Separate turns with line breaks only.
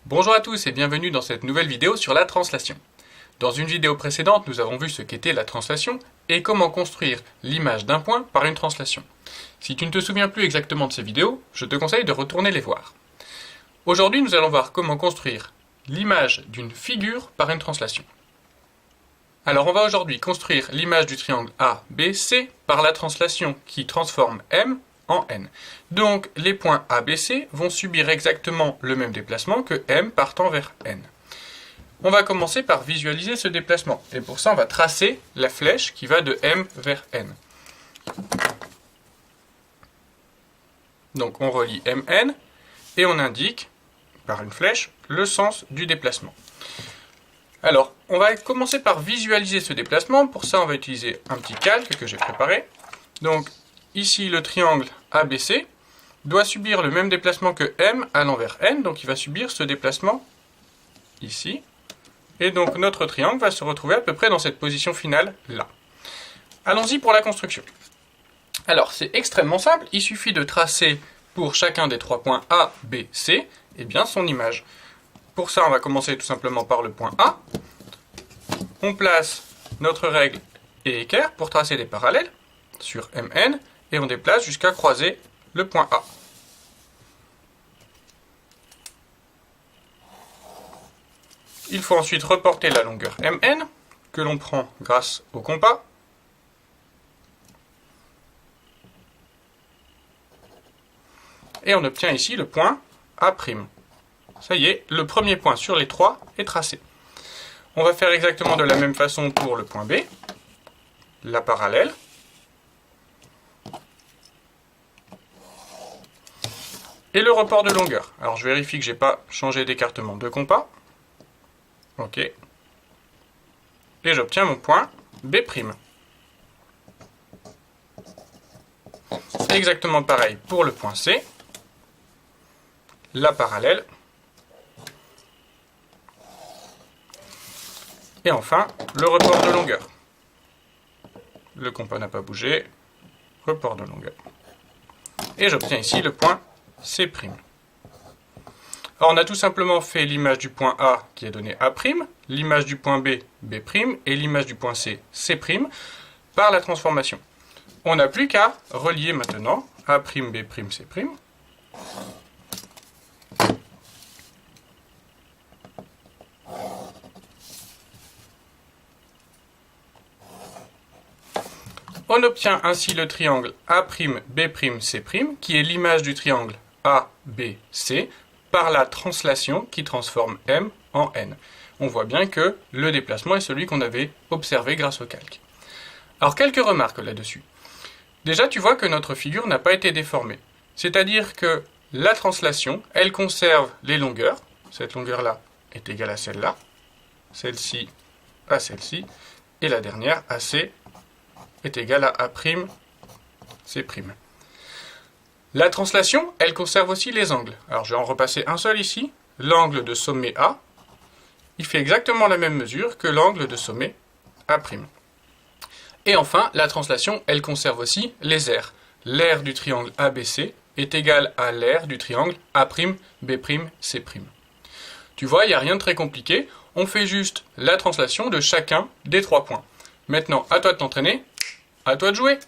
Bonjour à tous et bienvenue dans cette nouvelle vidéo sur la translation. Dans une vidéo précédente, nous avons vu ce qu'était la translation et comment construire l'image d'un point par une translation. Si tu ne te souviens plus exactement de ces vidéos, je te conseille de retourner les voir. Aujourd'hui, nous allons voir comment construire l'image d'une figure par une translation. Alors on va aujourd'hui construire l'image du triangle ABC par la translation qui transforme M en N. Donc les points ABC vont subir exactement le même déplacement que M partant vers N. On va commencer par visualiser ce déplacement. Et pour ça, on va tracer la flèche qui va de M vers N. Donc on relie MN et on indique par une flèche le sens du déplacement. Alors, on va commencer par visualiser ce déplacement. Pour ça, on va utiliser un petit calque que j'ai préparé. Donc, ici, le triangle ABC doit subir le même déplacement que M allant vers N. Donc, il va subir ce déplacement ici. Et donc, notre triangle va se retrouver à peu près dans cette position finale là. Allons-y pour la construction. Alors, c'est extrêmement simple. Il suffit de tracer pour chacun des trois points A, B, C, et bien son image. Pour ça, on va commencer tout simplement par le point A. On place notre règle et équerre pour tracer des parallèles sur MN et on déplace jusqu'à croiser le point A. Il faut ensuite reporter la longueur MN que l'on prend grâce au compas. Et on obtient ici le point A'. Ça y est, le premier point sur les trois est tracé. On va faire exactement de la même façon pour le point B, la parallèle. Et le report de longueur. Alors je vérifie que je n'ai pas changé d'écartement de compas. OK. Et j'obtiens mon point B'. Exactement pareil pour le point C, la parallèle. Et enfin, le report de longueur. Le compas n'a pas bougé. Report de longueur. Et j'obtiens ici le point C'. Alors on a tout simplement fait l'image du point A qui est donnée A', l'image du point B, B', et l'image du point C, C' par la transformation. On n'a plus qu'à relier maintenant A', B', C'. On obtient ainsi le triangle A', C', qui est l'image du triangle ABC par la translation qui transforme M en N. On voit bien que le déplacement est celui qu'on avait observé grâce au calque. Alors quelques remarques là-dessus. Déjà, tu vois que notre figure n'a pas été déformée. C'est-à-dire que la translation, elle conserve les longueurs. Cette longueur-là est égale à celle-là, celle-ci à celle-ci, et la dernière, AC, est égale à A', C'. La translation, elle conserve aussi les angles. Alors je vais en repasser un seul ici. L'angle de sommet A, il fait exactement la même mesure que l'angle de sommet A'. Et enfin, la translation, elle conserve aussi les aires. L'aire du triangle ABC est égale à l'aire du triangle A', B', C'. Tu vois, il n'y a rien de très compliqué. On fait juste la translation de chacun des trois points. Maintenant, à toi de t'entraîner. À toi de jouer!